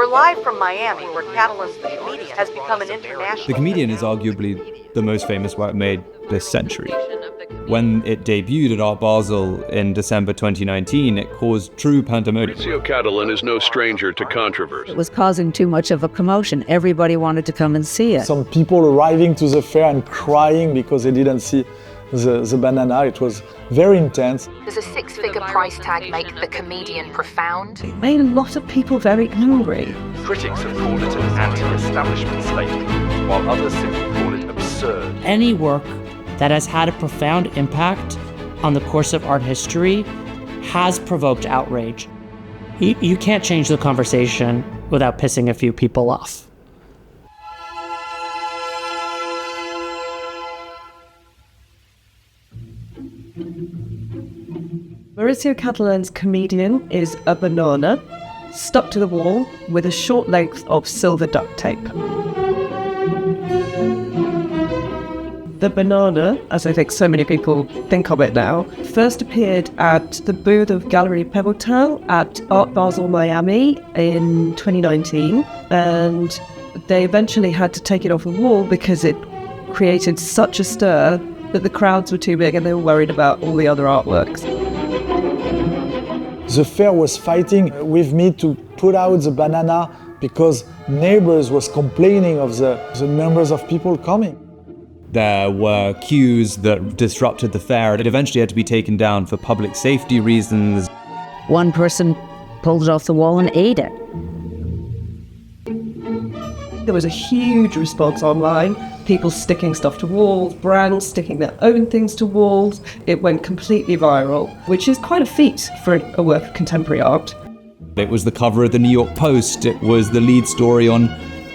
We're live from Miami, where Cattelan's The Comedian has become an international... The Comedian is arguably the most famous work made this century. When it debuted at Art Basel in December 2019, it caused true pandemonium. Maurizio Cattelan is no stranger to controversy. It was causing too much of a commotion. Everybody wanted to come and see it. Some people arriving to the fair and crying because they didn't see the banana. It was very intense. Does a six-figure price tag make The Comedian profound? It made a lot of people very angry. Critics have called it an anti-establishment statement, while others simply call it absurd. Any work that has had a profound impact on the course of art history has provoked outrage. You can't change the conversation without pissing a few people off. Maurizio Cattelan's Comedian is a banana stuck to the wall with a short length of silver duct tape. The banana, as I think so many people think of it now, first appeared at the booth of Gallery Pebbletown at Art Basel Miami in 2019, and they eventually had to take it off the wall because it created such a stir that the crowds were too big and they were worried about all the other artworks. The fair was fighting with me to put out the banana because neighbors was complaining of the numbers of people coming. There were queues that disrupted the fair. It eventually had to be taken down for public safety reasons. One person pulled it off the wall and ate it. There was a huge response online, people sticking stuff to walls, brands sticking their own things to walls. It went completely viral, which is quite a feat for a work of contemporary art. It was the cover of the New York Post. It was the lead story on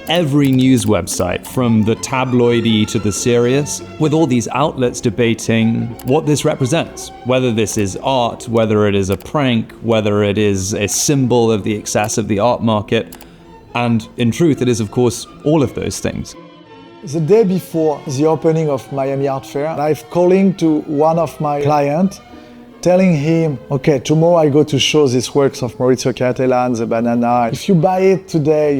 every news website, from the tabloidy to the serious, with all these outlets debating what this represents, whether this is art, whether it is a prank, whether it is a symbol of the excess of the art market. And in truth, it is, of course, all of those things. The day before the opening of Miami Art Fair, I'm calling to one of my clients, telling him, okay, tomorrow I go to show these works of Maurizio Cattelan, the banana. If you buy it today,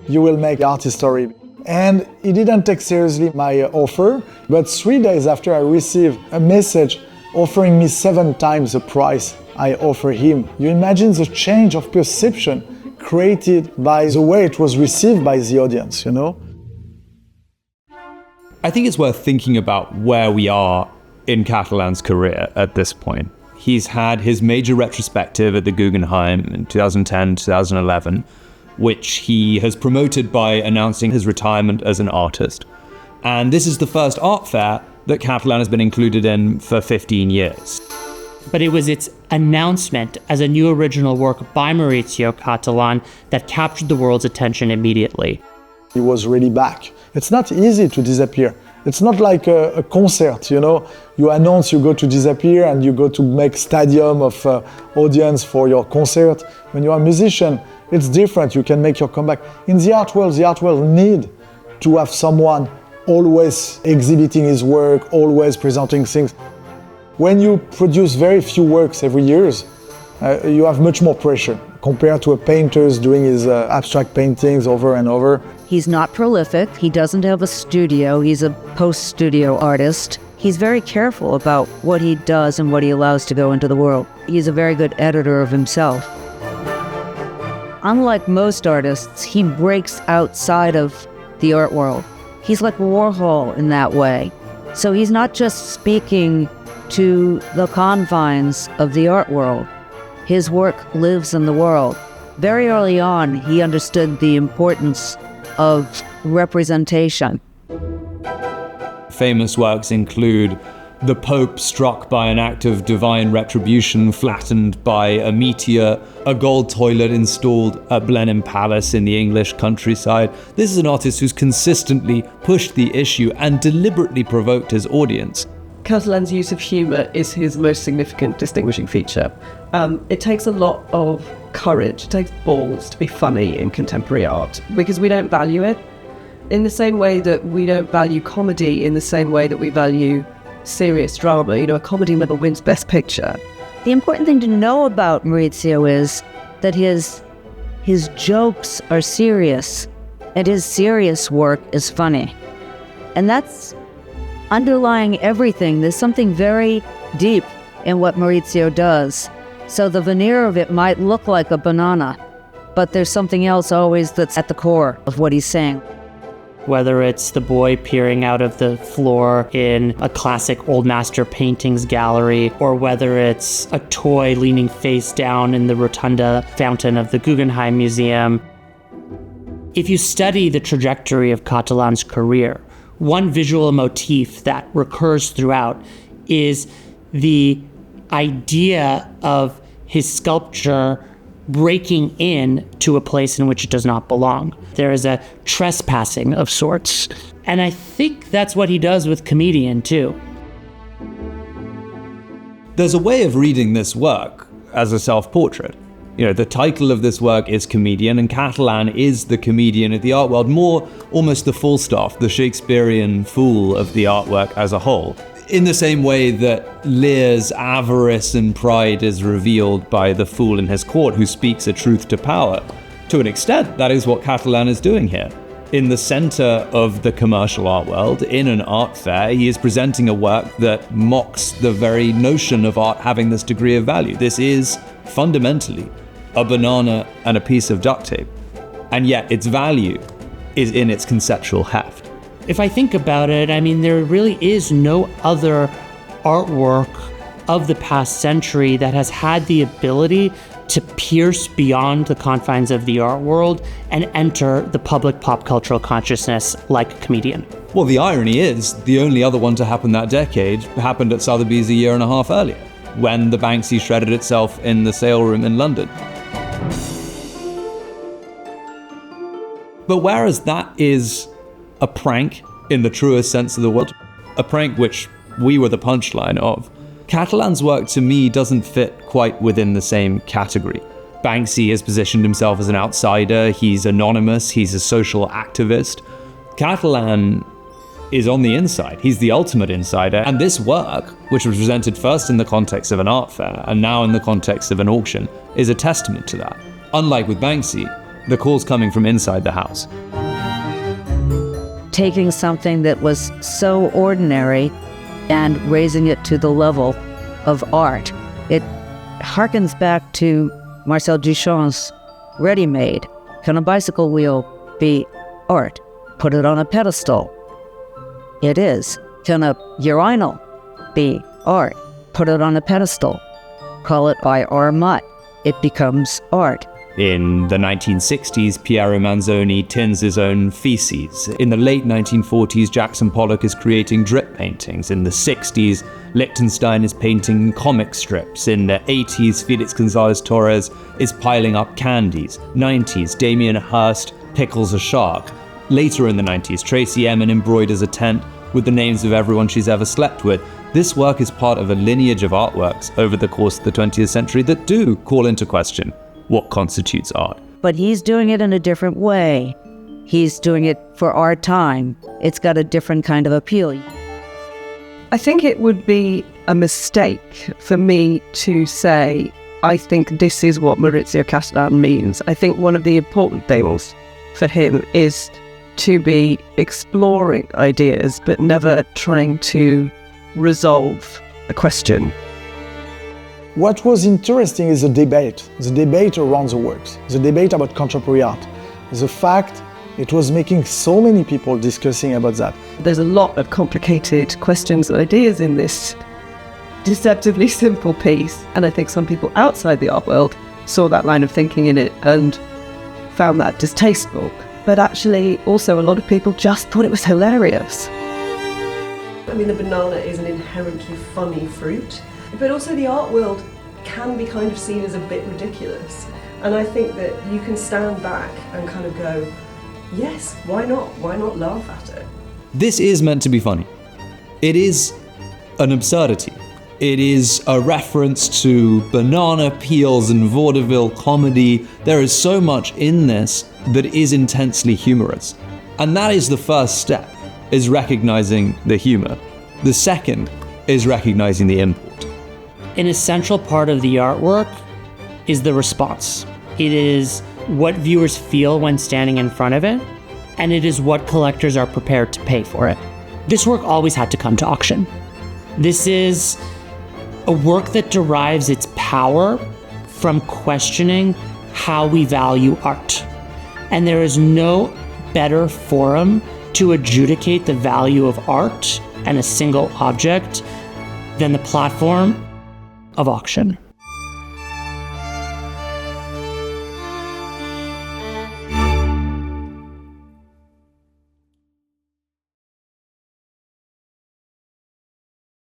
you will make art history. And he didn't take seriously my offer, but 3 days after I received a message offering me 7 times the price I offer him. You imagine the change of perception created by the way it was received by the audience, I think it's worth thinking about where we are in Cattelan's career at this point. He's had his major retrospective at the Guggenheim in 2010, 2011, which he has promoted by announcing his retirement as an artist. And this is the first art fair that Cattelan has been included in for 15 years. But it was its announcement as a new original work by Maurizio Cattelan that captured the world's attention immediately. He was really back. It's not easy to disappear. It's not like a concert, You announce you go to disappear and you go to make stadium of audience for your concert. When you're a musician, it's different. You can make your comeback. In the art world need to have someone always exhibiting his work, always presenting things. When you produce very few works every year, you have much more pressure compared to a painter doing his abstract paintings over and over. He's not prolific. He doesn't have a studio. He's a post-studio artist. He's very careful about what he does and what he allows to go into the world. He's a very good editor of himself. Unlike most artists, he breaks outside of the art world. He's like Warhol in that way. So he's not just speaking to the confines of the art world. His work lives in the world. Very early on, he understood the importance of representation. Famous works include the Pope struck by an act of divine retribution, flattened by a meteor, a gold toilet installed at Blenheim Palace in the English countryside. This is an artist who's consistently pushed the issue and deliberately provoked his audience. Cattelan's use of humour is his most significant distinguishing feature. It takes a lot of courage, it takes balls to be funny in contemporary art, because we don't value it in the same way that we don't value comedy in the same way that we value serious drama. A comedy never wins Best Picture. The important thing to know about Maurizio is that his his jokes are serious, and his serious work is funny. And that's underlying everything. There's something very deep in what Maurizio does. So the veneer of it might look like a banana, but there's something else always that's at the core of what he's saying. Whether it's the boy peering out of the floor in a classic old master paintings gallery, or whether it's a toy leaning face down in the rotunda fountain of the Guggenheim Museum. If you study the trajectory of Cattelan's career, one visual motif that recurs throughout is the idea of his sculpture breaking in to a place in which it does not belong. There is a trespassing of sorts. And I think that's what he does with Comedian, too. There's a way of reading this work as a self-portrait. You know, the title of this work is Comedian, and Cattelan is the comedian of the art world, more almost the Falstaff, the Shakespearean fool of the artwork as a whole. In the same way that Lear's avarice and pride is revealed by the fool in his court who speaks a truth to power. To an extent, that is what Cattelan is doing here. In the center of the commercial art world, in an art fair, he is presenting a work that mocks the very notion of art having this degree of value. This is fundamentally a banana and a piece of duct tape, and yet its value is in its conceptual heft. If I think about it, I mean, there really is no other artwork of the past century that has had the ability to pierce beyond the confines of the art world and enter the public pop cultural consciousness like Comedian. Well, the irony is, the only other one to happen that decade happened at Sotheby's a year and a half earlier, when the Banksy shredded itself in the sale room in London. But whereas that is a prank in the truest sense of the word, a prank which we were the punchline of, Cattelan's work to me doesn't fit quite within the same category. Banksy has positioned himself as an outsider, he's anonymous, he's a social activist. Cattelan is on the inside, he's the ultimate insider, and this work, which was presented first in the context of an art fair and now in the context of an auction, is a testament to that. Unlike with Banksy, the call's coming from inside the house. Taking something that was so ordinary and raising it to the level of art. It harkens back to Marcel Duchamp's ready-made. Can a bicycle wheel be art? Put it on a pedestal. It is. Can a urinal be art? Put it on a pedestal. Call it by our mutt. It becomes art. In the 1960s, Piero Manzoni tins his own feces. In the late 1940s, Jackson Pollock is creating drip paintings. In the 60s, Lichtenstein is painting comic strips. In the 80s, Felix Gonzalez Torres is piling up candies. 90s, Damien Hirst pickles a shark. Later in the 90s, Tracy Emin embroiders a tent with the names of everyone she's ever slept with. This work is part of a lineage of artworks over the course of the 20th century that do call into question what constitutes art. But he's doing it in a different way. He's doing it for our time. It's got a different kind of appeal. I think it would be a mistake for me to say, I think this is what Maurizio Cattelan means. I think one of the important things for him is to be exploring ideas, but never trying to resolve a question. What was interesting is the debate around the works, the debate about contemporary art. The fact it was making so many people discussing about that. There's a lot of complicated questions and ideas in this deceptively simple piece, and I think some people outside the art world saw that line of thinking in it and found that distasteful. But actually, also a lot of people just thought it was hilarious. I mean, the banana is an inherently funny fruit, but also the art world can be kind of seen as a bit ridiculous. And I think that you can stand back and kind of go, yes, why not? Why not laugh at it? This is meant to be funny. It is an absurdity. It is a reference to banana peels and vaudeville comedy. There is so much in this that is intensely humorous. And that is the first step, is recognizing the humor. The second is recognizing the import. An essential part of the artwork is the response. It is what viewers feel when standing in front of it, and it is what collectors are prepared to pay for it. This work always had to come to auction. This is a work that derives its power from questioning how we value art. And there is no better forum to adjudicate the value of art and a single object than the platform of auction.